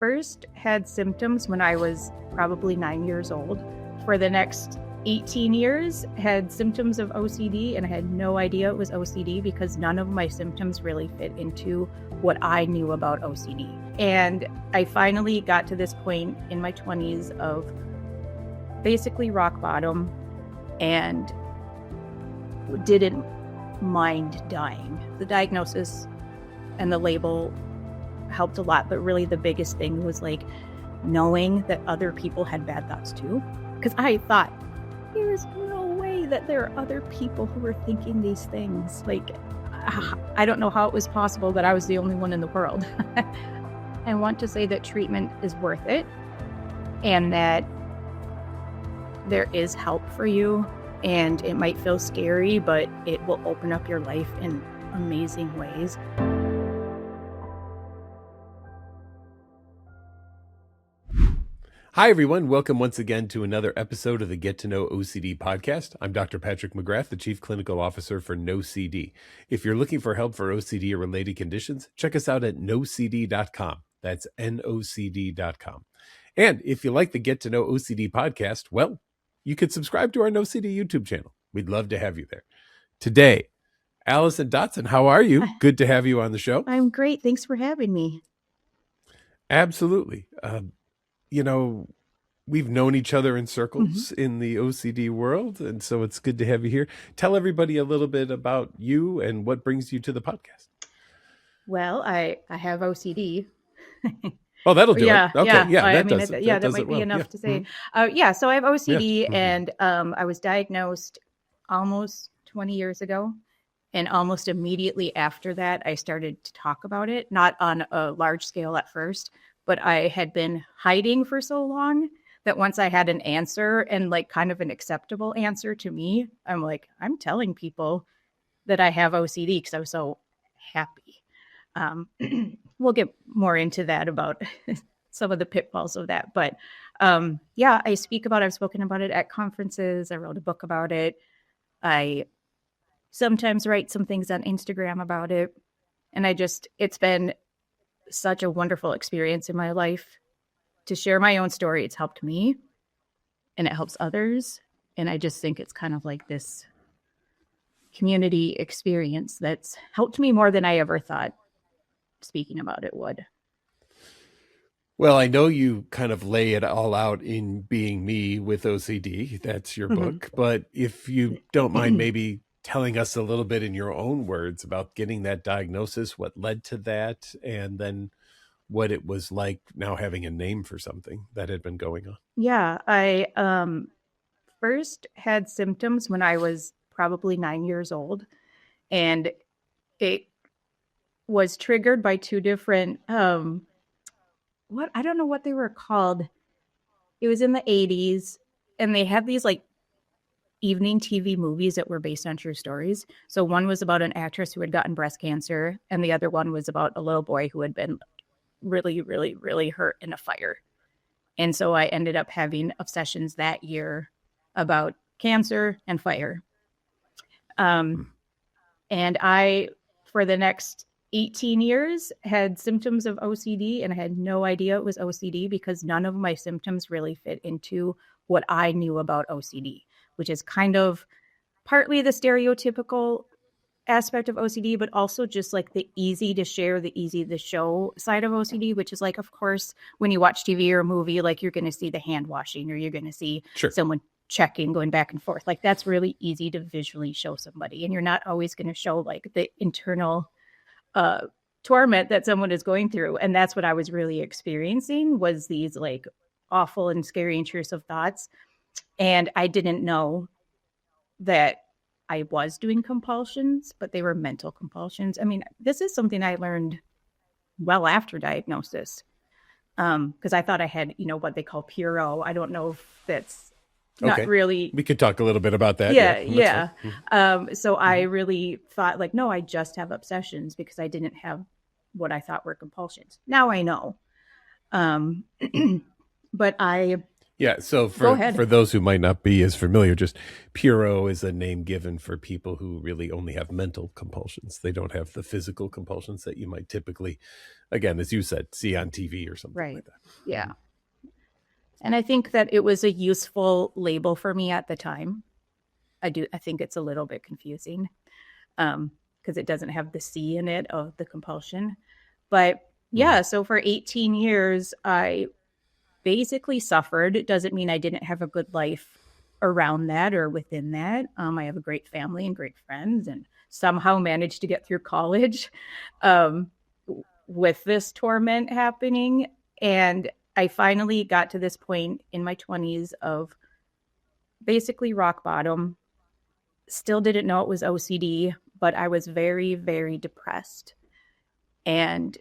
first had symptoms when I was probably 9 years old. For the next 18 years, had symptoms of OCD, and I had no idea it was OCD because none of my symptoms really fit into what I knew about OCD. And I finally got to this point in my 20s of basically rock bottom and didn't mind dying. The diagnosis and the label helped a lot, but really the biggest thing was like knowing that other people had bad thoughts too. Because I thought, there's no way that there are other people who are thinking these things. Like, I don't know how it was possible that I was the only one in the world. I want to say that treatment is worth it and that there is help for you, and it might feel scary, but it will open up your life in amazing ways. Hi, everyone. Welcome once again to another episode of the Get to Know OCD podcast. I'm Dr. Patrick McGrath, the Chief Clinical Officer for NOCD. If you're looking for help for OCD or related conditions, check us out at NOCD.com. That's NOCD.com. And if you like the Get to Know OCD podcast, well, you can subscribe to our NOCD YouTube channel. We'd love to have you there. Today, Alison Dotson, how are you? Good to have you on the show. I'm great. Thanks for having me. Absolutely. We've known each other in circles in the OCD world, and so it's good to have you here. Tell everybody a little bit about you and what brings you to the podcast. Well, I have OCD. Oh, that'll do it. Okay, that might be enough to say. So I have OCD, and I was diagnosed almost 20 years ago, and almost immediately after that, I started to talk about it, not on a large scale at first, but I had been hiding for so long that once I had an answer, and like kind of an acceptable answer to me, I'm like, I'm telling people that I have OCD because I was so happy. We'll get more into that about some of the pitfalls of that. But I've spoken about it at conferences. I wrote a book about it. I sometimes write some things on Instagram about it. And it's been such a wonderful experience in my life to share my own story. It's helped me and it helps others. And I just think it's kind of like this community experience that's helped me more than I ever thought speaking about it would. Well, I know you kind of lay it all out in Being Me with OCD. That's your book. But if you don't mind maybe telling us a little bit in your own words about getting that diagnosis, what led to that, and then what it was like now having a name for something that had been going on. Yeah, I first had symptoms when I was probably 9 years old, and it was triggered by two different, I don't know what they were called. It was in the 80s, and they had these like evening TV movies that were based on true stories. So one was about an actress who had gotten breast cancer, and the other one was about a little boy who had been really, really, really hurt in a fire. And so I ended up having obsessions that year about cancer and fire. And I, for the next 18 years, had symptoms of OCD, and I had no idea it was OCD because none of my symptoms really fit into what I knew about OCD, which is kind of partly the stereotypical aspect of OCD, but also just like the easy to share, the easy to show side of OCD, which is like, of course, when you watch TV or a movie, like you're going to see the hand washing, or you're going to see someone checking, going back and forth. Like that's really easy to visually show somebody. And you're not always going to show like the internal torment that someone is going through. And that's what I was really experiencing, was these like awful and scary intrusive thoughts. And I didn't know that I was doing compulsions, but they were mental compulsions. I mean, this is something I learned well after diagnosis, because I thought I had, what they call PRO. I don't know if that's not really. We could talk a little bit about that. Yeah. So I really thought like, no, I just have obsessions because I didn't have what I thought were compulsions. Now I know. But Yeah, so Go for ahead. those who might not be as familiar, just Puro is a name given for people who really only have mental compulsions. They don't have the physical compulsions that you might typically, again, as you said, see on TV or something Right. like that. Yeah. And I think that it was a useful label for me at the time. I think it's a little bit confusing because it doesn't have the C in it of the compulsion. But Mm-hmm. yeah, so for 18 years, I basically suffered. It doesn't mean I didn't have a good life around that or within that. I have a great family and great friends, and somehow managed to get through college um, with this torment happening. And I finally got to this point in my 20s of basically rock bottom. Still didn't know it was OCD, but I was very, very depressed and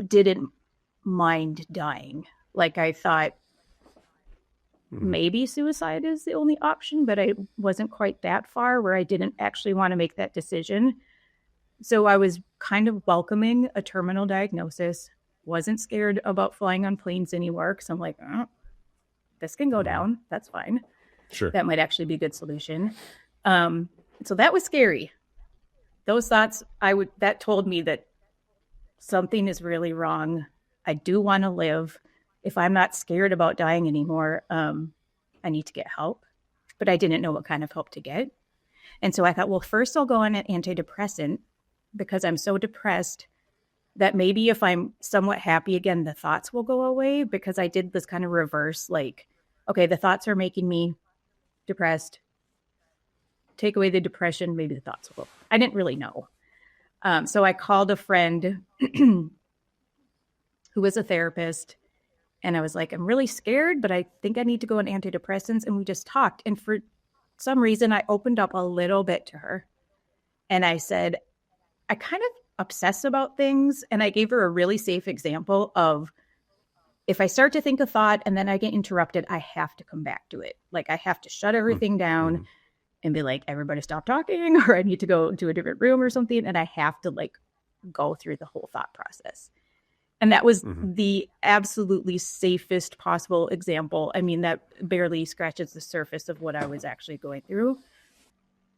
didn't mind dying. Like I thought Mm-hmm. maybe suicide is the only option, but I wasn't quite that far where I didn't actually want to make that decision. So I was kind of welcoming a terminal diagnosis, wasn't scared about flying on planes anymore because I'm like, oh, this can go Mm-hmm. down. That's fine. Sure. That might actually be a good solution. Um, so that was scary. Those thoughts that told me that something is really wrong. I do want to live. If I'm not scared about dying anymore, I need to get help. But I didn't know what kind of help to get. And so I thought, well, first I'll go on an antidepressant because I'm so depressed that maybe if I'm somewhat happy again, the thoughts will go away because I did this kind of reverse, like, okay, the thoughts are making me depressed. Take away the depression, maybe the thoughts will go. I didn't really know. So I called a friend who was a therapist and I was like, I'm really scared, but I think I need to go on antidepressants. And we just talked. And for some reason, I opened up a little bit to her. And I said, I kind of obsess about things. And I gave her a really safe example of if I start to think a thought and then I get interrupted, I have to come back to it. Like I have to shut everything down Mm-hmm. and be like, everybody stop talking, or I need to go to a different room or something. And I have to like go through the whole thought process. And that was Mm-hmm. the absolutely safest possible example. I mean, that barely scratches the surface of what I was actually going through.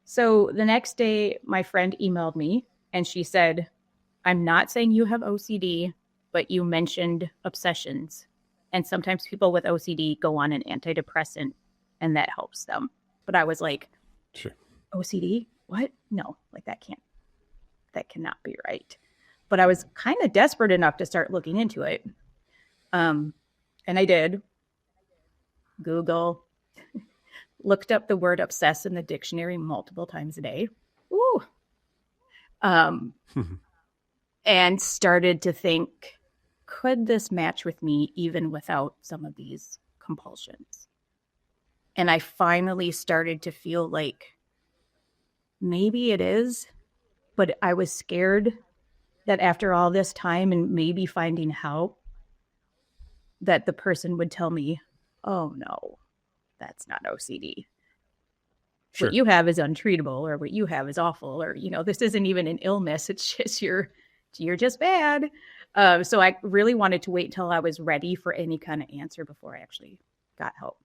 So the next day, my friend emailed me and she said, I'm not saying you have OCD, but you mentioned obsessions. And sometimes people with OCD go on an antidepressant and that helps them. But I was like, Sure. OCD? What? No, like that cannot be right. But I was kind of desperate enough to start looking into it. And I did. Google, looked up the word obsess in the dictionary multiple times a day. Ooh. Um, and started to think, could this match with me even without some of these compulsions? And I finally started to feel like maybe it is, but I was scared that after all this time and maybe finding help, that the person would tell me, oh no, that's not OCD. What Sure. you have is untreatable, or what you have is awful, or, this isn't even an illness. It's just you're just bad. So I really wanted to wait until I was ready for any kind of answer before I actually got help.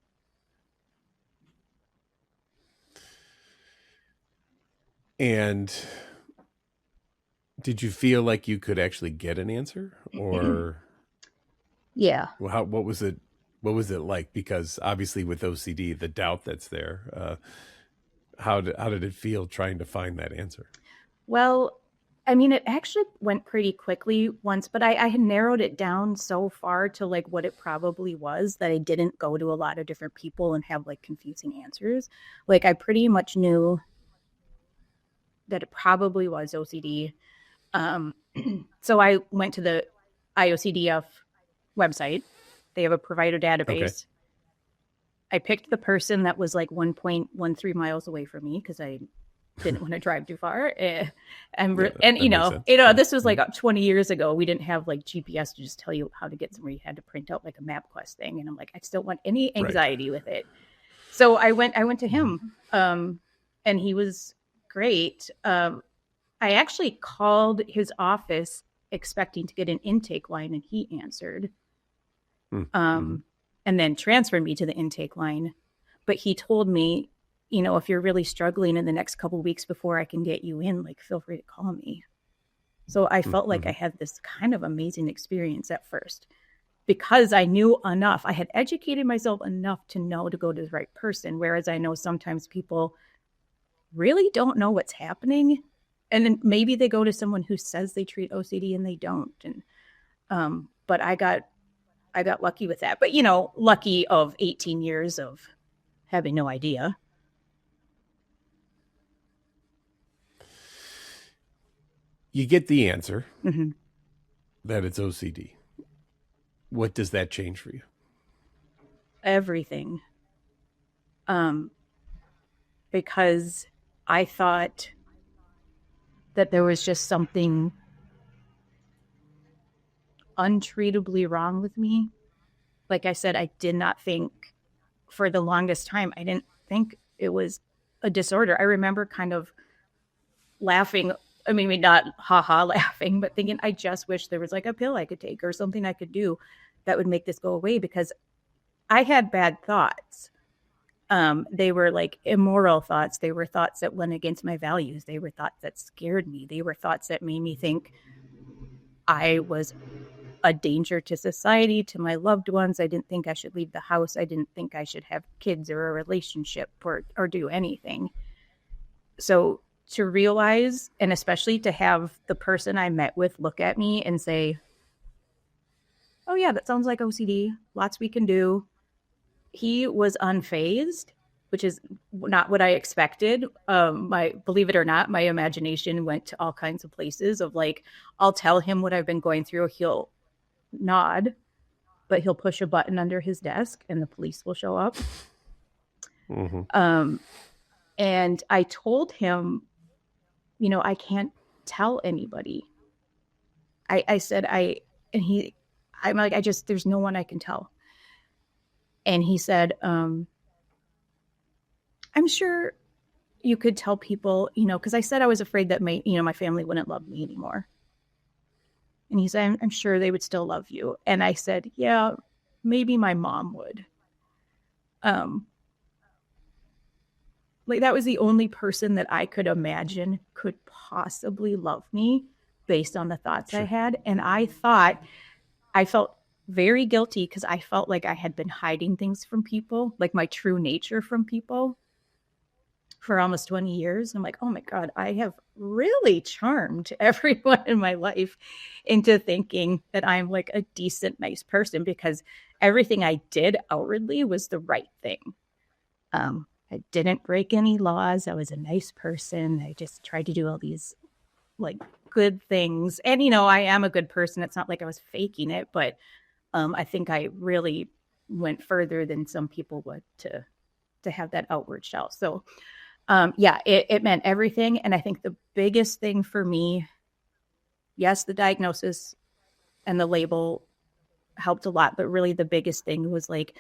And did you feel like you could actually get an answer, or Yeah. what was it? What was it like? Because obviously, with OCD, the doubt that's there. How did it feel trying to find that answer? Well, I mean, it actually went pretty quickly once, but I had narrowed it down so far to like what it probably was that I didn't go to a lot of different people and have like confusing answers. Like I pretty much knew that it probably was OCD. Um, so I went to the IOCDF website. They have a provider Okay. database. I picked the person that was like 1.13 miles away from me because I didn't want to drive too far. And Yeah, and that makes sense. Yeah. this was like Mhm. 20 years ago. We didn't have like GPS to just tell you how to get somewhere. You had to print out like a MapQuest thing. And I'm like, I just don't want any Right. anxiety with it. So I went to Mhm. him, and he was great. I actually called his office expecting to get an intake line, and he answered. Mhm. Um, and then transferred me to the intake line. But he told me, if you're really struggling in the next couple of weeks before I can get you in, like, feel free to call me. So I felt like I had this kind of amazing experience at first because I knew enough. I had educated myself enough to know to go to the right person. Whereas I know sometimes people really don't know what's happening. And then maybe they go to someone who says they treat OCD and they don't. And, but I got lucky with that. But, lucky of 18 years of having no idea. You get the answer that it's OCD. What does that change for you? Everything. Because I thought that there was just something untreatably wrong with me. Like I said, I did not think for the longest time, I didn't think it was a disorder. I remember kind of laughing. I mean, not ha-ha laughing, but thinking, I just wish there was like a pill I could take or something I could do that would make this go away, because I had bad thoughts. They were like immoral thoughts. They were thoughts that went against my values. They were thoughts that scared me. They were thoughts that made me think I was a danger to society, to my loved ones. I didn't think I should leave the house. I didn't think I should have kids or a relationship or do anything. So to realize, and especially to have the person I met with look at me and say, oh yeah, that sounds like OCD. Lots we can do. He was unfazed, which is not what I expected. Believe it or not, my imagination went to all kinds of places of like, I'll tell him what I've been going through. He'll nod, but he'll push a button under his desk and the police will show up. And I told him, I can't tell anybody. I said, I'm like, there's no one I can tell. And he said, I'm sure you could tell people, because I said I was afraid that my family wouldn't love me anymore. And he said, I'm sure they would still love you. And I said, yeah, maybe my mom would. Like that was the only person that I could imagine could possibly love me based on the thoughts I had. And I felt very guilty because I felt like I had been hiding things from people, like my true nature from people for almost 20 years. I'm like, oh my God, I have really charmed everyone in my life into thinking that I'm like a decent, nice person because everything I did outwardly was the right thing. I didn't break any laws. I was a nice person. I just tried to do all these like good things. And, I am a good person. It's not like I was faking it, but I think I really went further than some people would to have that outward shell. So, it meant everything. And I think the biggest thing for me, yes, the diagnosis and the label helped a lot, but really the biggest thing was like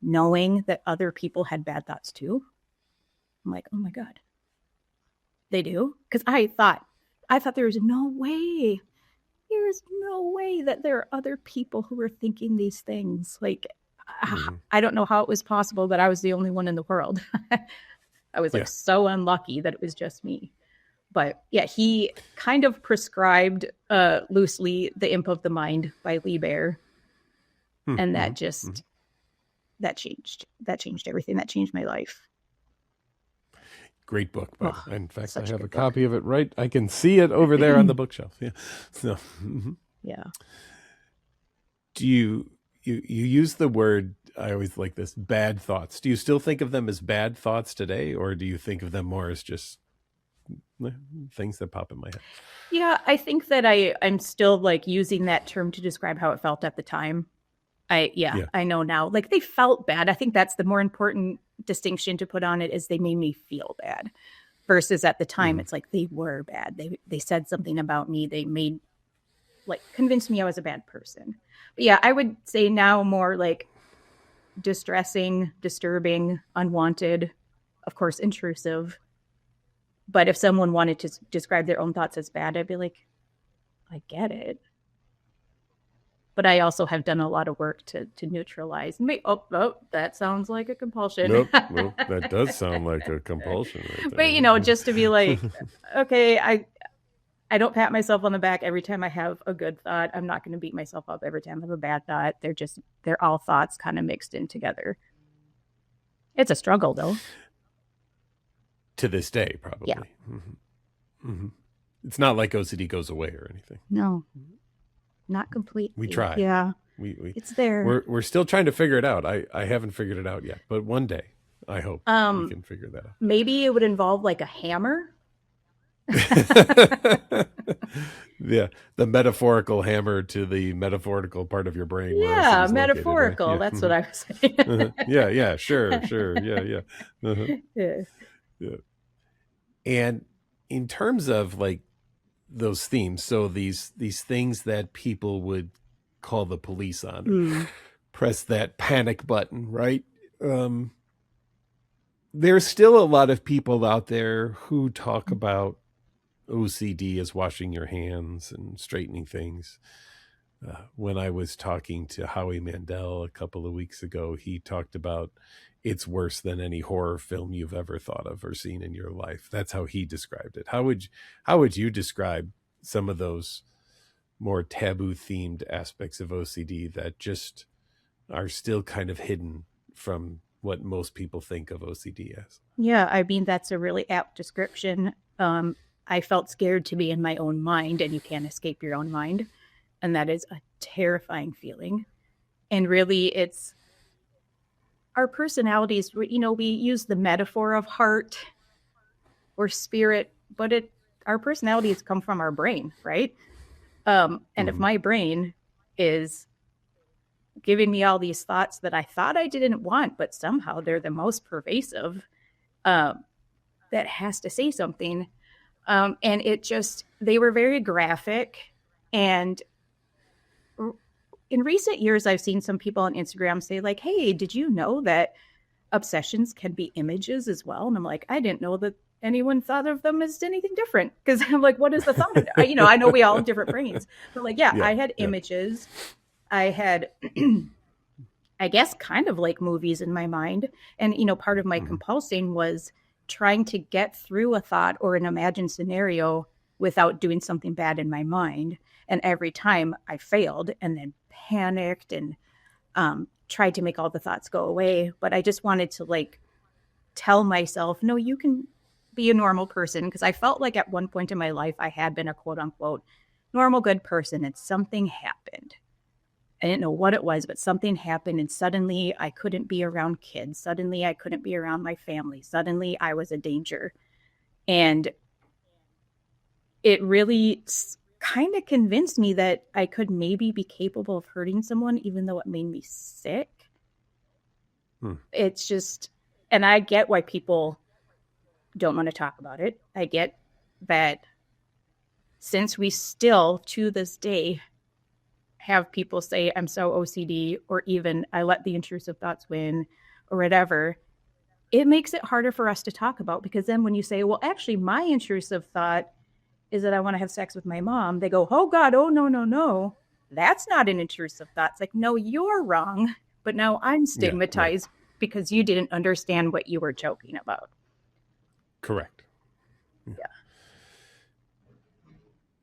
knowing that other people had bad thoughts too. I'm like, oh my God, they do? Because I thought there was no way. There's no way that there are other people who are thinking these things. Like, I don't know how it was possible that I was the only one in the world. I was like so unlucky that it was just me. But yeah, he kind of prescribed loosely The Imp of the Mind by Lee Baer. And that just, that changed everything. That changed my life. Great book. In fact, I have a copy of it right. I can see it over there on the bookshelf. Yeah. So, yeah. Do you use the word, I always like this, bad thoughts. Do you still think of them as bad thoughts today? Or do you think of them more as just things that pop in my head? Yeah, I think that I'm still like using that term to describe how it felt at the time. I know now, like they felt bad. I think that's the more important distinction to put on it, is they made me feel bad versus at the time it's like they were bad. They said something about me. They made like convinced me I was a bad person. But yeah, I would say now more like distressing, disturbing, unwanted, of course, intrusive. But if someone wanted to describe their own thoughts as bad, I'd be like, I get it. But I also have done a lot of work to neutralize. That sounds like a compulsion. Nope. Well, that does sound like a compulsion right there. But just to be like, okay, I don't pat myself on the back every time I have a good thought. I'm not going to beat myself up every time I have a bad thought. They're all thoughts kind of mixed in together. It's a struggle, though. To this day, probably. Yeah. Mm-hmm. Mm-hmm. It's not like OCD goes away or anything. No, not completely. We try. Yeah. It's there. We're still trying to figure it out. I haven't figured it out yet, but one day I hope we can figure that out. Maybe it would involve like a hammer. Yeah, the metaphorical hammer to the metaphorical part of your brain. Yeah, metaphorical. Located, right? That's what I was saying. Yeah, sure. Yeah. Yeah. And in terms of like those themes, so these things that people would call the police on, press that panic button, right? There's still a lot of people out there who talk about OCD as washing your hands and straightening things. When I was talking to Howie Mandel a couple of weeks ago, he talked about it's worse than any horror film you've ever thought of or seen in your life. That's how he described it. How would you describe some of those more taboo themed aspects of OCD that just are still kind of hidden from what most people think of OCD as? Yeah, I mean, that's a really apt description. I felt scared to be in my own mind, and you can't escape your own mind. And that is a terrifying feeling. And really, it's our personalities, we use the metaphor of heart or spirit, but our personalities come from our brain, right? And if my brain is giving me all these thoughts that I thought I didn't want, but somehow they're the most pervasive, that has to say something. And they were very graphic. And in recent years, I've seen some people on Instagram say like, hey, did you know that obsessions can be images as well? And I'm like, I didn't know that anyone thought of them as anything different. Because I'm like, what is the thought of it? I know we all have different brains. But like, I had images. I had, I guess, kind of like movies in my mind. And, part of my compulsing was trying to get through a thought or an imagined scenario without doing something bad in my mind. And every time I failed and then panicked and tried to make all the thoughts go away. But I just wanted to like tell myself, no, you can be a normal person. Because I felt like at one point in my life, I had been a quote unquote normal, good person. And something happened. I didn't know what it was, but something happened. And suddenly I couldn't be around kids. Suddenly I couldn't be around my family. Suddenly I was a danger. And it really kind of convinced me that I could maybe be capable of hurting someone, even though it made me sick. It's just, and I get why people don't want to talk about it. I get that since we still, to this day, have people say, I'm so OCD, or even I let the intrusive thoughts win, or whatever, it makes it harder for us to talk about. Because then when you say, well, actually, my intrusive thought is that I want to have sex with my mom, they go, oh God, oh no. That's not an intrusive thought. It's like, no, you're wrong. But now I'm stigmatized because you didn't understand what you were joking about. Correct. Yeah.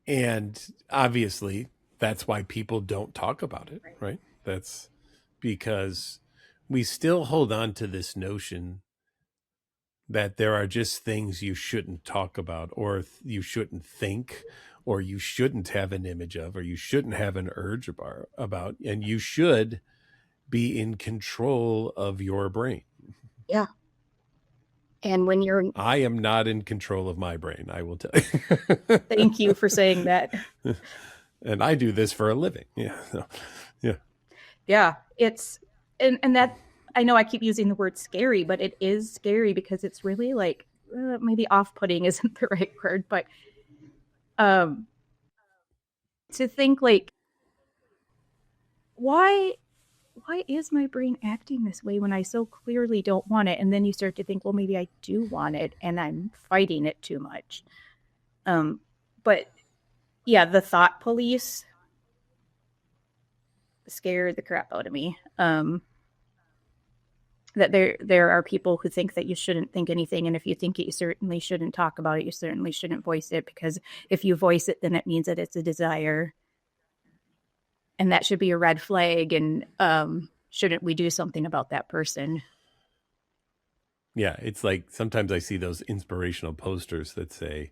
And obviously, that's why people don't talk about it, right? That's because we still hold on to this notion that there are just things you shouldn't talk about, or you shouldn't think, or you shouldn't have an image of, or you shouldn't have an urge about, and you should be in control of your brain. Yeah. And when I am not in control of my brain, I will tell you. Thank you for saying that. And I do this for a living. Yeah. Yeah. It's, and that, I know I keep using the word scary, but it is scary because it's really like, maybe off-putting isn't the right word, but to think like, why is my brain acting this way when I so clearly don't want it? And then you start to think, well, maybe I do want it and I'm fighting it too much. But yeah, the thought police, scared the crap out of me. That there are people who think that you shouldn't think anything, and if you think it, you certainly shouldn't talk about it. You certainly shouldn't voice it, because if you voice it, then it means that it's a desire, and that should be a red flag. And shouldn't we do something about that person? Yeah, it's like sometimes I see those inspirational posters that say,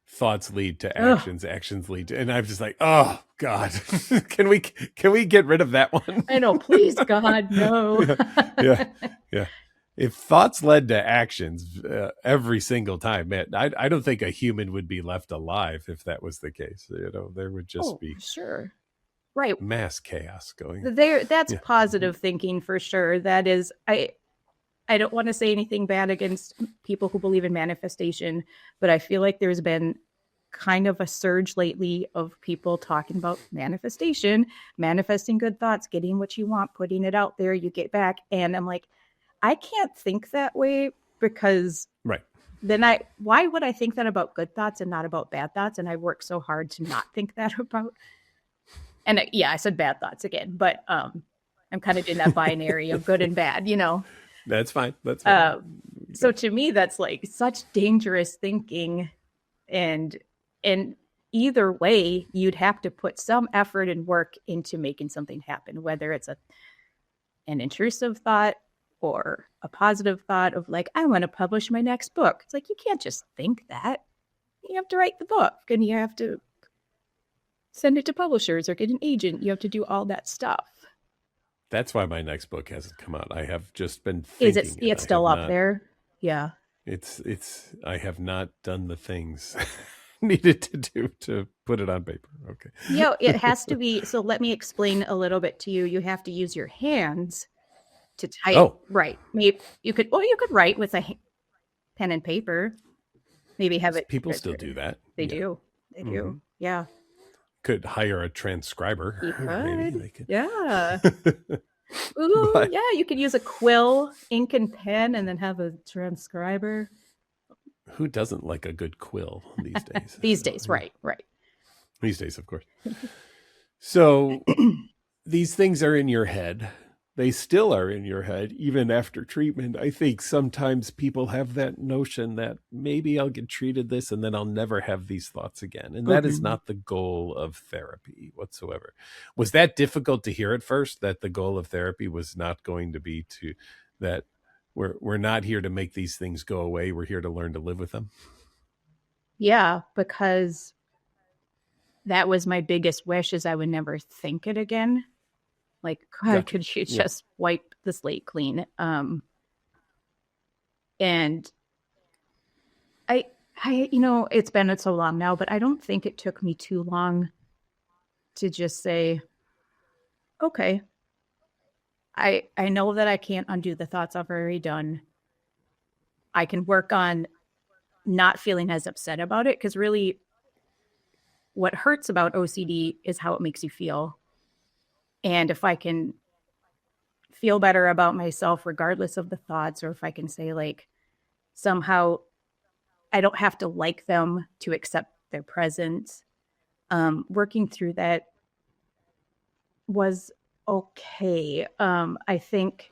thoughts lead to actions, actions lead to, and I'm just like, oh God, can we get rid of that one? I know, please God, no. Yeah. If thoughts led to actions every single time, man, I don't think a human would be left alive if that was the case. There would just be sure, right, mass chaos going there. That's positive thinking for sure. That is, I don't want to say anything bad against people who believe in manifestation, but I feel like there's been kind of a surge lately of people talking about manifestation, manifesting good thoughts, getting what you want, putting it out there, you get back. And I'm like, I can't think that way, because then why would I think that about good thoughts and not about bad thoughts? And I work so hard to not think that about. And I said bad thoughts again, but I'm kind of in that binary of good and bad, That's fine. That's fine. So to me, that's like such dangerous thinking. And either way, you'd have to put some effort and work into making something happen, whether it's an intrusive thought or a positive thought of like, I want to publish my next book. It's like, you can't just think that. You have to write the book, and you have to send it to publishers or get an agent. You have to do all that stuff. That's why my next book hasn't come out. I have just been thinking. Is it? It's still up there. Yeah. It's. I have not done the things needed to do to put it on paper. Okay. It has to be. So let me explain a little bit to you. You have to use your hands to type. Oh, right. Maybe you could. Well, you could write with a pen and paper. Maybe have it. People still do that. They do. They do. Yeah. Could hire a transcriber. You could. Maybe they could. Yeah. Ooh, yeah. You could use a quill, ink and pen, and then have a transcriber. Who doesn't like a good quill these days? These days, right. These days, of course. So these things are in your head. They still are in your head, even after treatment. I think sometimes people have that notion that maybe I'll get treated this and then I'll never have these thoughts again. And that is not the goal of therapy whatsoever. Was that difficult to hear at first, that the goal of therapy was not going to be that we're not here to make these things go away. We're here to learn to live with them? Yeah, because that was my biggest wish, is I would never think it again. Like, God, Gotcha. could you just wipe the slate clean? And I, it's been so long now, but I don't think it took me too long to just say, okay, I know that I can't undo the thoughts I've already done. I can work on not feeling as upset about it, because really what hurts about OCD is how it makes you feel. And if I can feel better about myself regardless of the thoughts, or if I can say like, somehow I don't have to like them to accept their presence, working through that was okay. I think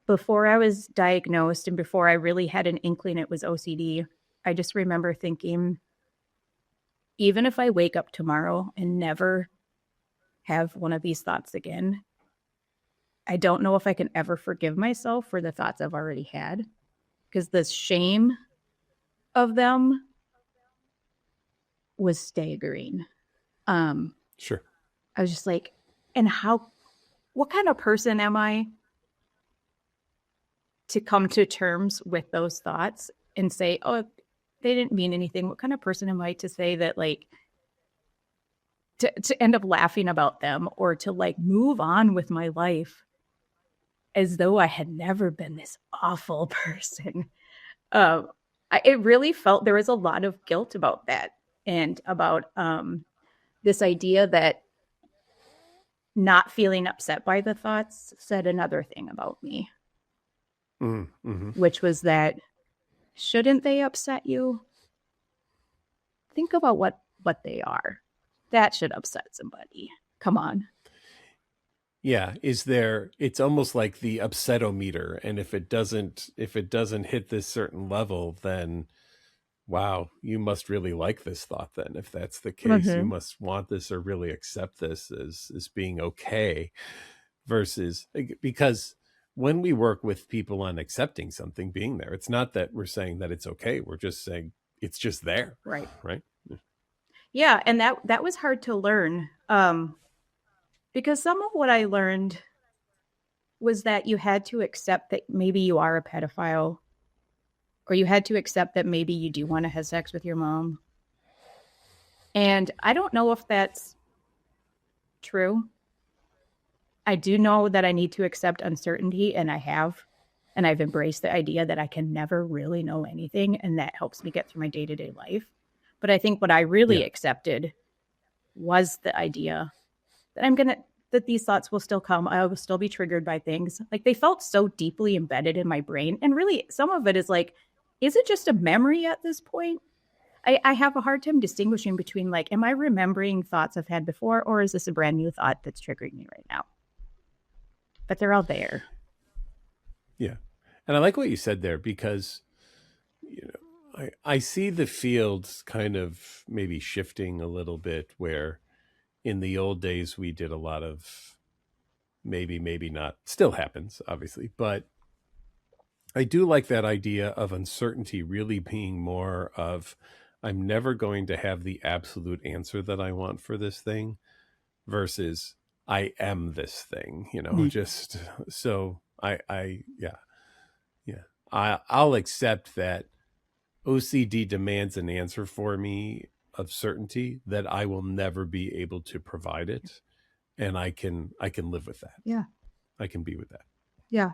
before I was diagnosed and before I really had an inkling it was OCD, I just remember thinking, even if I wake up tomorrow and never have one of these thoughts again, I don't know if I can ever forgive myself for the thoughts I've already had, because the shame of them was staggering. Sure. I was just like, and what kind of person am I to come to terms with those thoughts and say, oh, they didn't mean anything? What kind of person am I to say that, like, to end up laughing about them, or to like move on with my life as though I had never been this awful person? It really felt there was a lot of guilt about that, and about this idea that not feeling upset by the thoughts said another thing about me, which was that, shouldn't they upset you? Think about what they are. That should upset somebody. Come on. Yeah, it's almost like the upsetometer, and if it doesn't hit this certain level, then wow, you must really like this thought then. If that's the case, you Mm-hmm. must want this or really accept this as being okay, versus because when we work with people on accepting something being there, it's not that we're saying that it's okay, we're just saying it's just there, Right. right? Yeah, and that was hard to learn. Because some of what I learned was that you had to accept that maybe you are a pedophile, or you had to accept that maybe you do want to have sex with your mom. And I don't know if that's true. I do know that I need to accept uncertainty, and I have. And I've embraced the idea that I can never really know anything, and that helps me get through my day to day life. But I think what I really Yeah. accepted was the idea that that these thoughts will still come. I will still be triggered by things. Like they felt so deeply embedded in my brain. And really, some of it is like, is it just a memory at this point? I have a hard time distinguishing between like, am I remembering thoughts I've had before, or is this a brand new thought that's triggering me right now? But they're all there. Yeah. And I like what you said there, because I see the fields kind of maybe shifting a little bit, where in the old days we did a lot of maybe not, still happens obviously, but I do like that idea of uncertainty really being more of, I'm never going to have the absolute answer that I want for this thing, versus I am this thing, Mm. just so yeah, yeah. I'll accept that OCD demands an answer for me of certainty that I will never be able to provide it, and I can live with that. Yeah. I can be with that. Yeah.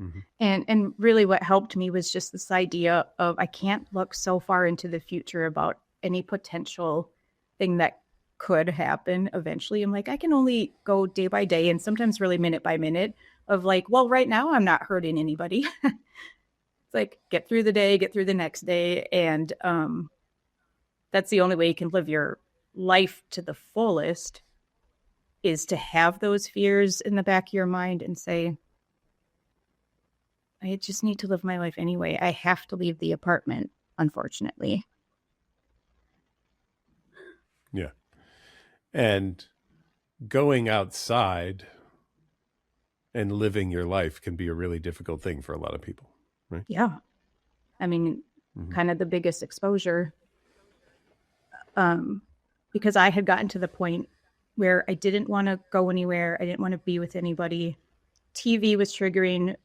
Mm-hmm. And really what helped me was just this idea of I can't look so far into the future about any potential thing that could happen eventually. I'm like, I can only go day by day and sometimes really minute by minute of like, well, right now I'm not hurting anybody. It's like get through the day, get through the next day. And that's the only way you can live your life to the fullest, is to have those fears in the back of your mind and say, I just need to live my life anyway. I have to leave the apartment, unfortunately. Yeah. And going outside and living your life can be a really difficult thing for a lot of people, right? Yeah. I mean, Mm-hmm. kind of the biggest exposure. Because I had gotten to the point where I didn't want to go anywhere. I didn't want to be with anybody. TV was triggering,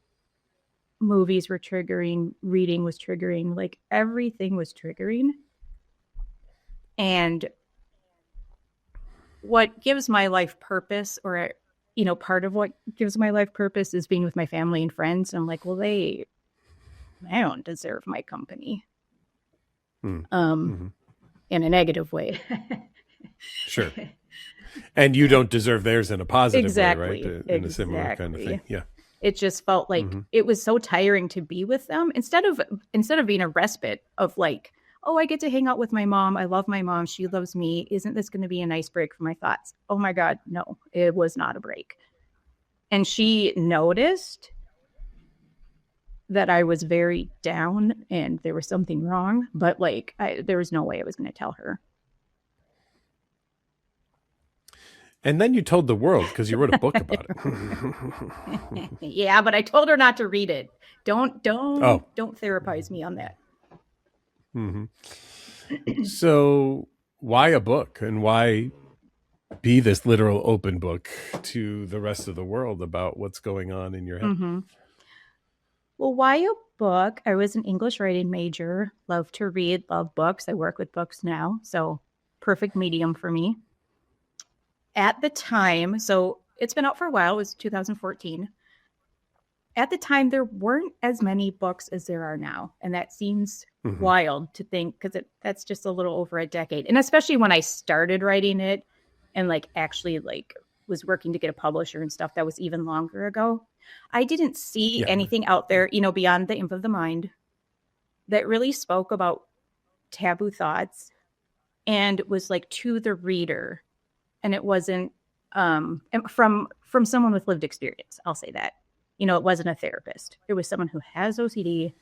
movies were triggering, reading was triggering, like everything was triggering. And what gives my life purpose, or part of what gives my life purpose, is being with my family and friends. And I'm like, well, I don't deserve my company. Mm-hmm. In a negative way. Sure. And you don't deserve theirs in a positive Exactly. way, right? In a similar kind of thing. Yeah. It just felt like it was so tiring to be with them, instead of being a respite of like, oh, I get to hang out with my mom. I love my mom. She loves me. Isn't this going to be a nice break for my thoughts? Oh my God, no, it was not a break. And she noticed that I was very down and there was something wrong, but like there was no way I was going to tell her. And then you told the world because you wrote a book about it. Yeah, but I told her not to read it. Don't therapize me on that. Mm-hmm. So why a book, and why be this literal open book to the rest of the world about what's going on in your head? Mm-hmm. Well, why a book? I was an English writing major, love to read, love books. I work with books now, so perfect medium for me. At the time, so it's been out for a while, it was 2014. At the time, there weren't as many books as there are now. And that seems wild to think, because that's just a little over a decade. And especially when I started writing it and like actually like was working to get a publisher and stuff, that was even longer ago. I didn't see anything out there, beyond the imp of the mind that really spoke about taboo thoughts and was like to the reader. And it wasn't And from someone with lived experience, I'll say that. It wasn't a therapist. It was someone who has OCD,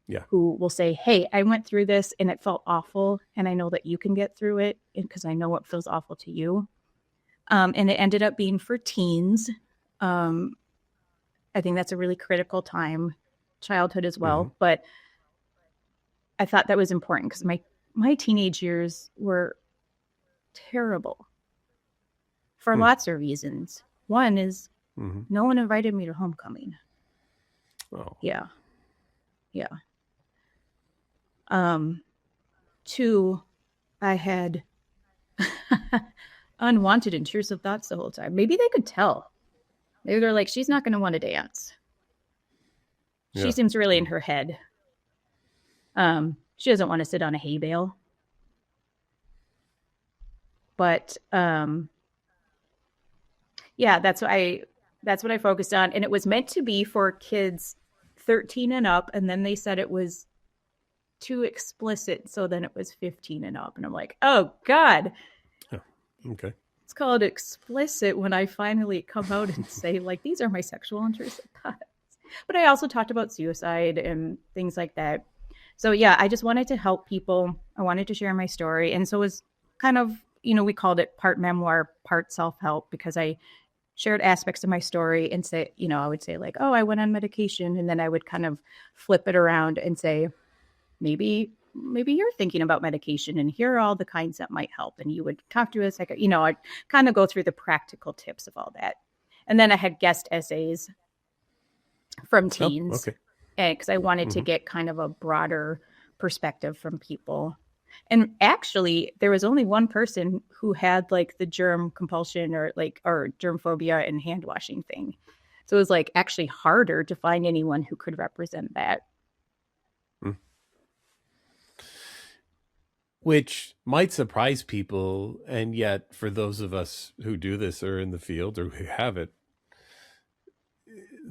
Yeah. who will say, hey, I went through this and it felt awful, and I know that you can get through it because I know what feels awful to you. And it ended up being for teens. I think that's a really critical time, childhood as well. Mm-hmm. But I thought that was important because my teenage years were terrible for lots of reasons. One is no one invited me to homecoming. Oh. Yeah. Yeah. Two, I had unwanted intrusive thoughts the whole time. Maybe they could tell. Maybe they're like, she's not going to want to dance. She seems really in her head. She doesn't want to sit on a hay bale. But yeah, that's what I focused on. And it was meant to be for kids 13 and up. And then they said it was too explicit. So then it was 15 and up. And I'm like, oh, God. Oh, okay. It's called explicit when I finally come out and say, like, these are my sexual intrusive thoughts. But I also talked about suicide and things like that. So, yeah, I just wanted to help people. I wanted to share my story. And so it was kind of, we called it part memoir, part self-help, because I shared aspects of my story and say, I would say like, oh, I went on medication. And then I would kind of flip it around and say, maybe you're thinking about medication and here are all the kinds that might help. And you would talk to us, I'd kind of go through the practical tips of all that. And then I had guest essays from teens. Okay. Because I wanted to get kind of a broader perspective from people. And actually, there was only one person who had like the germ compulsion or germ phobia and hand washing thing. So it was like actually harder to find anyone who could represent that. Which might surprise people. And yet, for those of us who do this or in the field or who have it,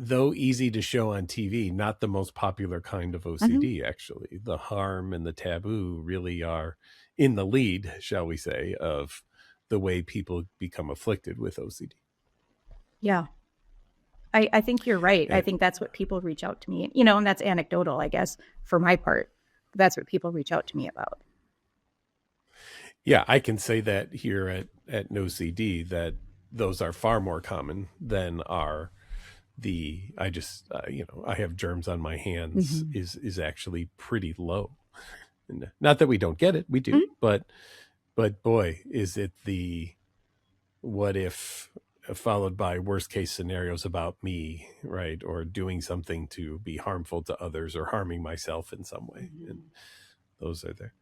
though easy to show on TV, not the most popular kind of OCD, actually. The harm and the taboo really are in the lead, shall we say, of the way people become afflicted with OCD. Yeah. I think you're right. And I think that's what people reach out to me, and that's anecdotal, I guess, for my part. That's what people reach out to me about. Yeah, I can say that here at NOCD, that those are far more common than are I have germs on my hands is actually pretty low. Not that we don't get it, we do, but boy, is it the what if followed by worst case scenarios about me, right? Or doing something to be harmful to others or harming myself in some way. And those are there.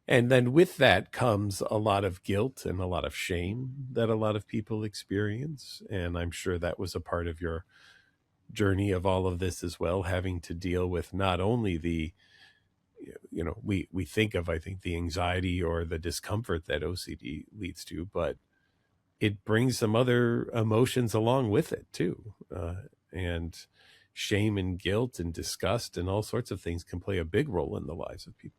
And then with that comes a lot of guilt and a lot of shame that a lot of people experience. And I'm sure that was a part of your journey of all of this as well, having to deal with not only the, we think of, I think, the anxiety or the discomfort that OCD leads to, but it brings some other emotions along with it too. And shame and guilt and disgust and all sorts of things can play a big role in the lives of people.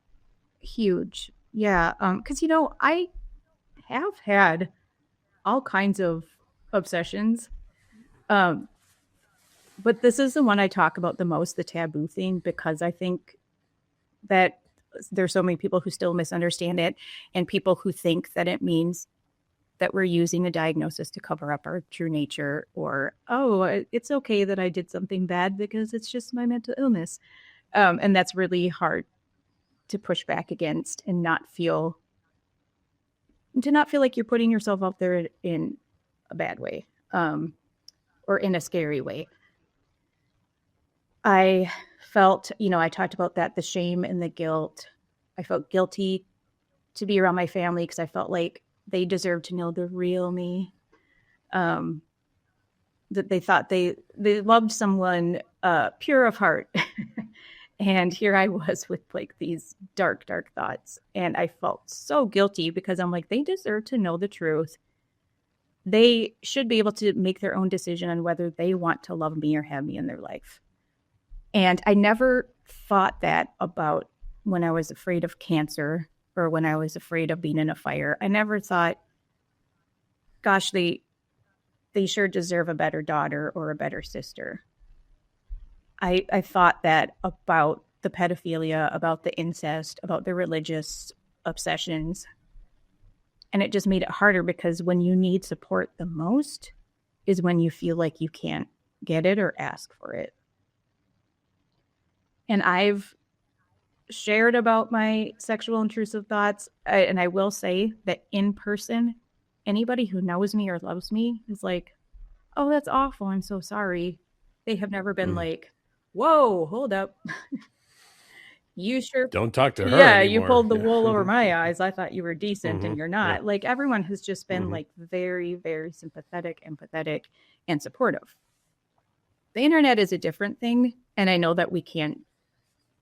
Huge. Yeah. Because, I have had all kinds of obsessions. But this is the one I talk about the most, the taboo thing, because I think that there's so many people who still misunderstand it, and people who think that it means that we're using a diagnosis to cover up our true nature, or, oh, it's okay that I did something bad because it's just my mental illness. And that's really hard to push back against and not feel like you're putting yourself out there in a bad way, or in a scary way. I felt, I talked about that, the shame and the guilt. I felt guilty to be around my family because I felt like they deserved to know the real me. That they thought they loved someone pure of heart. And here I was with like these dark, dark thoughts. And I felt so guilty because I'm like, they deserve to know the truth. They should be able to make their own decision on whether they want to love me or have me in their life. And I never thought that about when I was afraid of cancer or when I was afraid of being in a fire. I never thought, gosh, they they sure deserve a better daughter or a better sister. I thought that about the pedophilia, about the incest, about the religious obsessions. And it just made it harder because when you need support the most is when you feel like you can't get it or ask for it. And I've shared about my sexual intrusive thoughts. And I will say that in person, anybody who knows me or loves me is like, oh, that's awful. I'm so sorry. They have never been like, whoa, hold up. You sure don't talk to her yeah, anymore. you pulled the wool over my eyes. I thought you were decent and you're not. Yeah. Like everyone has just been like very, very sympathetic, empathetic, and supportive. The internet is a different thing. And I know that we can't,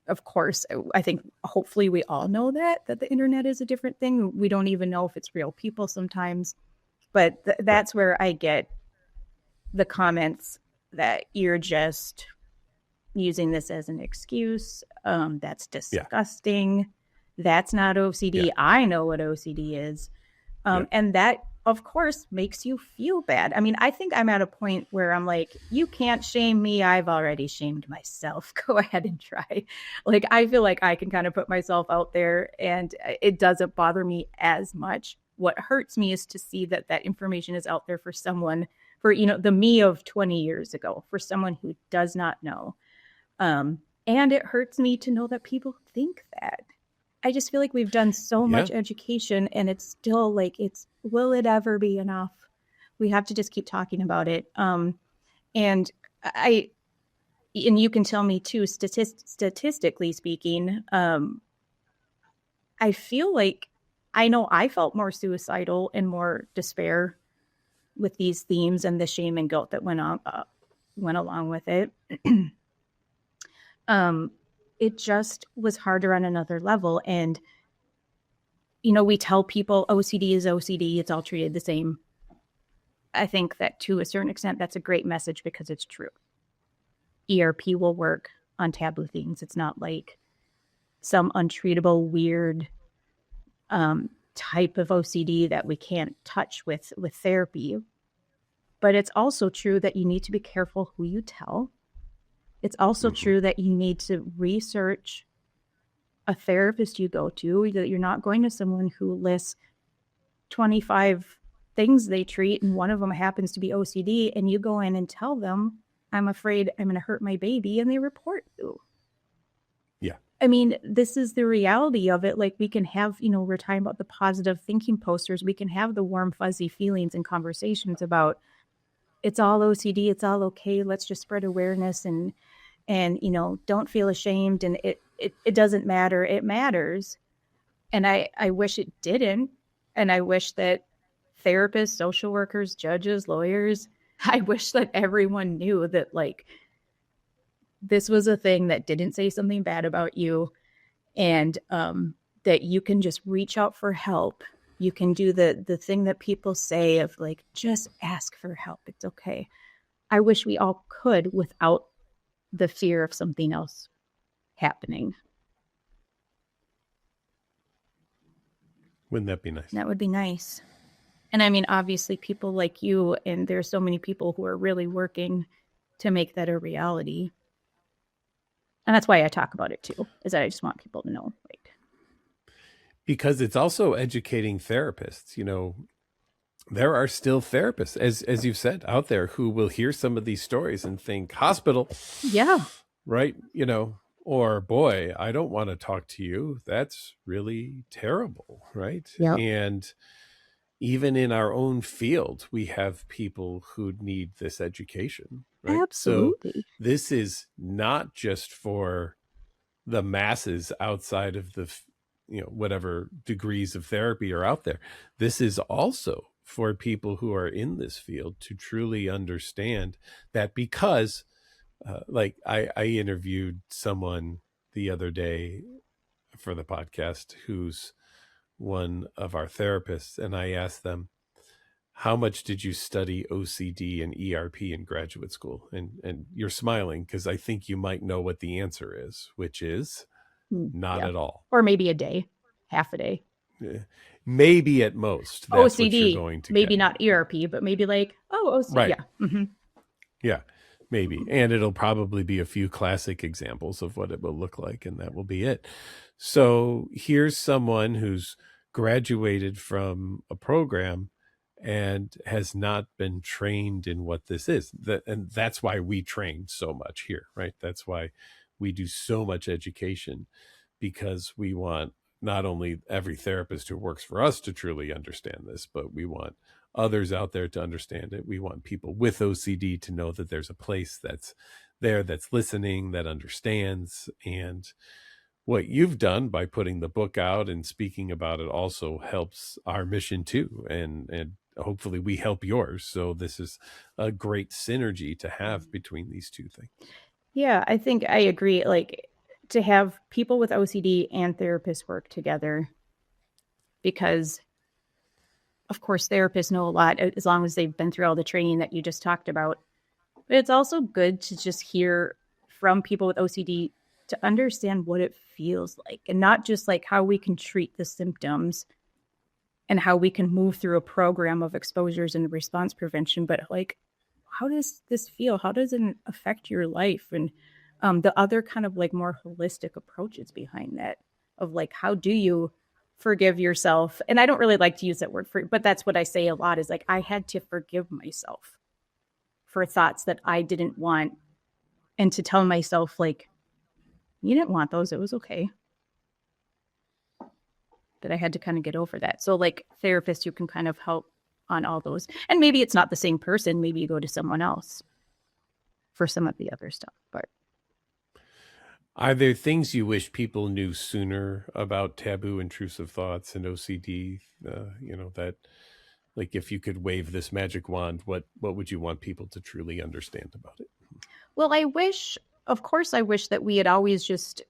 of course, I think hopefully we all know that the internet is a different thing. We don't even know if it's real people sometimes. But that's where I get the comments that you're just using this as an excuse. That's disgusting. Yeah. That's not OCD. Yeah. I know what OCD is. And that, of course, makes you feel bad. I mean, I think I'm at a point where I'm like, you can't shame me. I've already shamed myself. Go ahead and try. Like, I feel like I can kind of put myself out there and it doesn't bother me as much. What hurts me is to see that information is out there for someone, for, the me of 20 years ago, for someone who does not know. And it hurts me to know that people think that. I just feel like we've done so much education and it's still like, will it ever be enough? We have to just keep talking about it. And you can tell me too, statistically speaking, I feel like I know I felt more suicidal and more despair with these themes and the shame and guilt that went along with it. It just was harder on another level. And, we tell people OCD is OCD. It's all treated the same. I think that to a certain extent, that's a great message because it's true. ERP will work on taboo things. It's not like some untreatable, weird type of OCD that we can't touch with therapy. But it's also true that you need to be careful who you tell. It's also true that you need to research a therapist you go to, that you're not going to someone who lists 25 things they treat and one of them happens to be OCD and you go in and tell them, I'm afraid I'm going to hurt my baby, and they report you. Yeah. I mean, this is the reality of it. Like we can have, we're talking about the positive thinking posters. We can have the warm, fuzzy feelings and conversations about it's all OCD. It's all okay. Let's just spread awareness and don't feel ashamed. And it doesn't matter. It matters. And I wish it didn't. And I wish that therapists, social workers, judges, lawyers, I wish that everyone knew that like this was a thing that didn't say something bad about you and that you can just reach out for help. You can do the thing that people say of like, just ask for help. It's okay. I wish we all could without the fear of something else happening. Wouldn't that be nice? That would be nice. And I mean, obviously people like you, and there's so many people who are really working to make that a reality. And that's why I talk about it too, is that I just want people to know, like, because it's also educating therapists. There are still therapists, as you've said, out there who will hear some of these stories and think hospital. Yeah. Right. Or boy, I don't want to talk to you. That's really terrible. Right. Yep. And even in our own field, we have people who need this education. Right. Absolutely. So this is not just for the masses outside of the, whatever degrees of therapy are out there. This is also for people who are in this field to truly understand that, because I interviewed someone the other day for the podcast who's one of our therapists, and I asked them, how much did you study OCD and ERP in graduate school? And you're smiling because I think you might know what the answer is, which is not at all. Or maybe a day, half a day. maybe at most that's what you're OCD, going to maybe get. not ERP, but maybe like, oh, OCD. Right. Yeah. Mm-hmm. Yeah, maybe. And it'll probably be a few classic examples of what it will look like, and that will be it. So here's someone who's graduated from a program and has not been trained in what this is. And that's why we train so much here, right? That's why we do so much education, because we want not only every therapist who works for us to truly understand this, but we want others out there to understand it. We want people with OCD to know that there's a place that's there, that's listening, that understands. And what you've done by putting the book out and speaking about it also helps our mission too. And hopefully we help yours. So this is a great synergy to have between these two things. Yeah, I think I agree. Like, to have people with OCD and therapists work together, because of course therapists know a lot as long as they've been through all the training that you just talked about. But it's also good to just hear from people with OCD to understand what it feels like, and not just like how we can treat the symptoms and how we can move through a program of exposures and response prevention, but like, how does this feel? How does it affect your life? And the other kind of like more holistic approaches behind that, of like, how do you forgive yourself? And I don't really like to use that word for, but that's what I say a lot, is like, I had to forgive myself for thoughts that I didn't want, and to tell myself, like, you didn't want those. It was okay. But I had to kind of get over that. So like therapists who can kind of help on all those. And maybe it's not the same person. Maybe you go to someone else for some of the other stuff. But are there things you wish people knew sooner about taboo, intrusive thoughts, and OCD? That, like, if you could wave this magic wand, what would you want people to truly understand about it? well, I wish that we had always just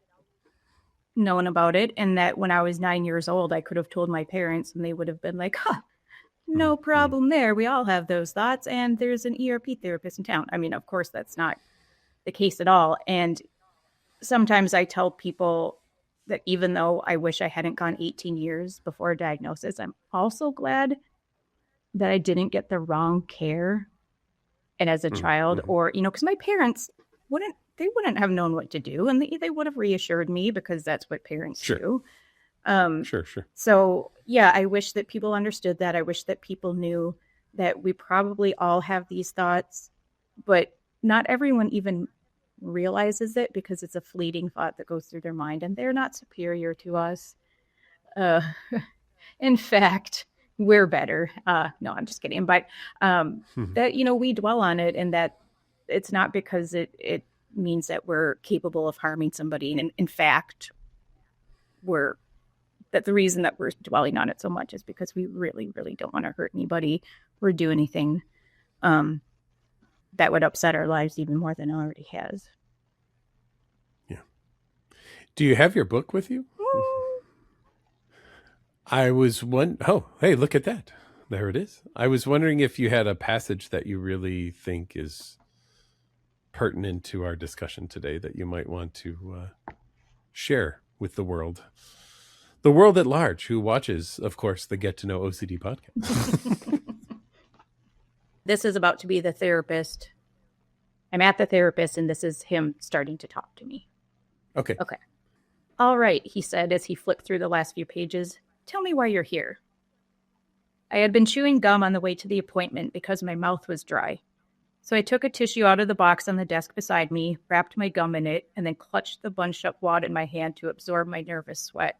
known about it, and that when I was 9 years old, I could have told my parents and they would have been like, huh, no problem there. We all have those thoughts, and there's an ERP therapist in town. I mean, of course, that's not the case at all. And sometimes I tell people that even though I wish I hadn't gone 18 years before a diagnosis, I'm also glad that I didn't get the wrong care. And as a child, or, because my parents wouldn't have known what to do, and they would have reassured me, because that's what parents do. Sure. So yeah, I wish that people understood that. I wish that people knew that we probably all have these thoughts, but not everyone even realizes it, because it's a fleeting thought that goes through their mind, and they're not superior to us. In fact, we're better. No, I'm just kidding. But that, we dwell on it, and that it's not because it means that we're capable of harming somebody. And in fact, that the reason that we're dwelling on it so much is because we really, really don't want to hurt anybody or do anything that would upset our lives even more than it already has. Yeah. Do you have your book with you? I was oh, hey, look at that. There it is. I was wondering if you had a passage that you really think is pertinent to our discussion today that you might want to share with the world at large, who watches, of course, the Get to Know OCD podcast. This is about to be the therapist. I'm at the therapist, and this is him starting to talk to me. Okay. All right, he said as he flipped through the last few pages. Tell me why you're here. I had been chewing gum on the way to the appointment because my mouth was dry. So I took a tissue out of the box on the desk beside me, wrapped my gum in it, and then clutched the bunched up wad in my hand to absorb my nervous sweat.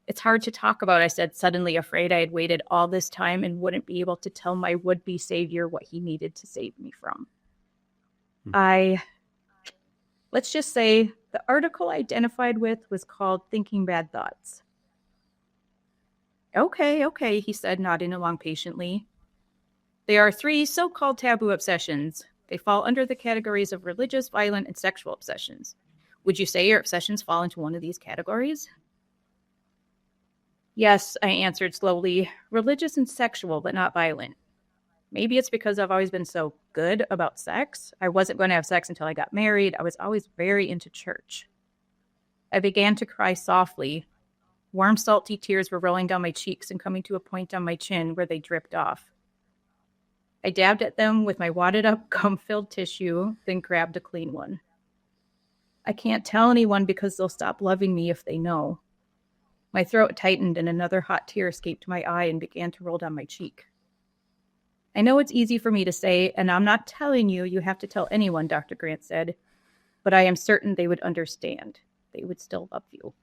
It's hard to talk about, I said, suddenly afraid I had waited all this time and wouldn't be able to tell my would-be savior what he needed to save me from. Let's just say the article I identified with was called Thinking Bad Thoughts. Okay, he said, nodding along patiently. There are 3 so-called taboo obsessions. They fall under the categories of religious, violent, and sexual obsessions. Would you say your obsessions fall into one of these categories? Yes, I answered slowly. Religious and sexual, but not violent. Maybe it's because I've always been so good about sex. I wasn't going to have sex until I got married. I was always very into church. I began to cry softly. Warm, salty tears were rolling down my cheeks and coming to a point on my chin where they dripped off. I dabbed at them with my wadded up gum-filled tissue, then grabbed a clean one. I can't tell anyone because they'll stop loving me if they know. My throat tightened and another hot tear escaped my eye and began to roll down my cheek. I know it's easy for me to say, and I'm not telling you you have to tell anyone, Dr. Grant said, but I am certain they would understand. They would still love you.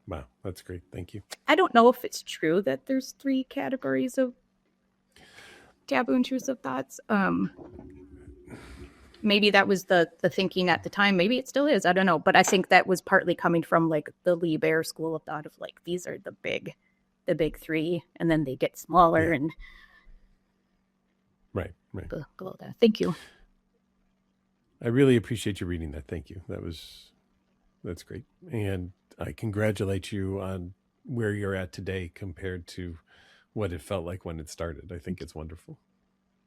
Wow, that's great. Thank you. I don't know if it's true that there's 3 categories of taboo intrusive thoughts. Maybe that was the thinking at the time. Maybe it still is. I don't know. But I think that was partly coming from like the Lee Bear school of thought of like, these are the big 3, and then they get smaller and right. Below that. Thank you. I really appreciate you reading that. Thank you. That's great. And I congratulate you on where you're at today compared to what it felt like when it started. I think it's wonderful.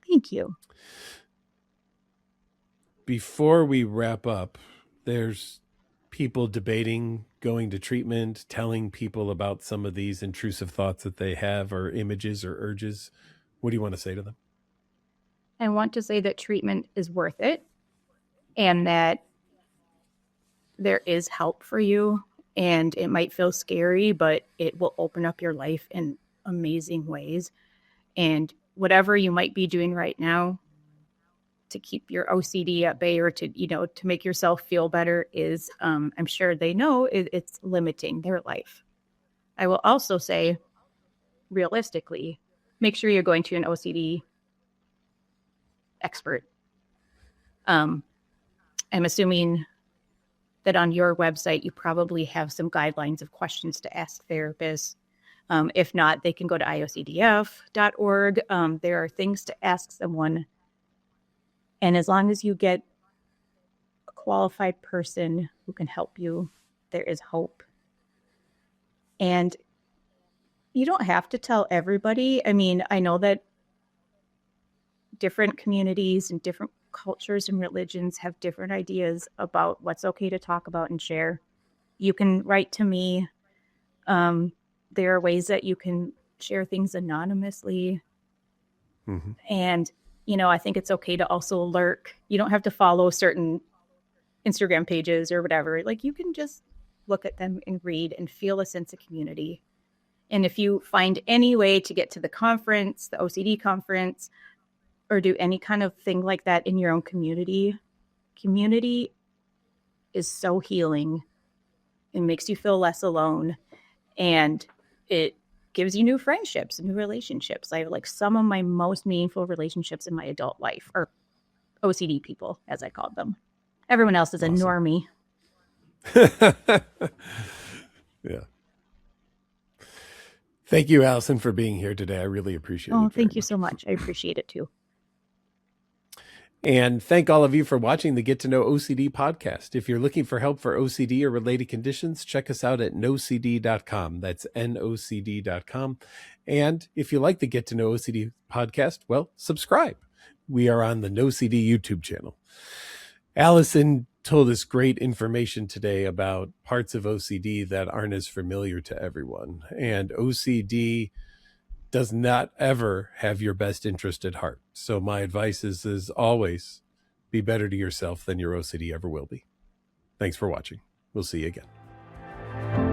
Thank you. Before we wrap up, there's people debating going to treatment, telling people about some of these intrusive thoughts that they have or images or urges. What do you want to say to them? I want to say that treatment is worth it and that there is help for you, and it might feel scary, but it will open up your life in amazing ways. And whatever you might be doing right now to keep your OCD at bay or to make yourself feel better is, I'm sure they know it's limiting their life. I will also say, realistically, make sure you're going to an OCD expert. I'm assuming that on your website, you probably have some guidelines of questions to ask therapists. If not, they can go to iocdf.org. There are things to ask someone. And as long as you get a qualified person who can help you, there is hope. And you don't have to tell everybody. I mean, I know that different communities and different cultures and religions have different ideas about what's okay to talk about and share. You can write to me. There are ways that you can share things anonymously. Mm-hmm. And, I think it's okay to also lurk. You don't have to follow certain Instagram pages or whatever. Like, you can just look at them and read and feel a sense of community. And if you find any way to get to the conference, the OCD conference, or do any kind of thing like that in your own community is so healing. It makes you feel less alone, and it gives you new friendships and new relationships. I have like some of my most meaningful relationships in my adult life are OCD people, as I called them. Everyone else is a normie. Yeah. Thank you, Alison, for being here today. I really appreciate it. Oh, thank you so much. I appreciate it too. And thank all of you for watching the Get to Know OCD podcast. If you're looking for help for OCD or related conditions, check us out at NOCD.com. That's NOCD.com. And if you like the Get to Know OCD podcast, well, subscribe. We are on the NOCD YouTube channel. Alison told us great information today about parts of OCD that aren't as familiar to everyone. And OCD does not ever have your best interest at heart. So my advice is always be better to yourself than your OCD ever will be. Thanks for watching. We'll see you again.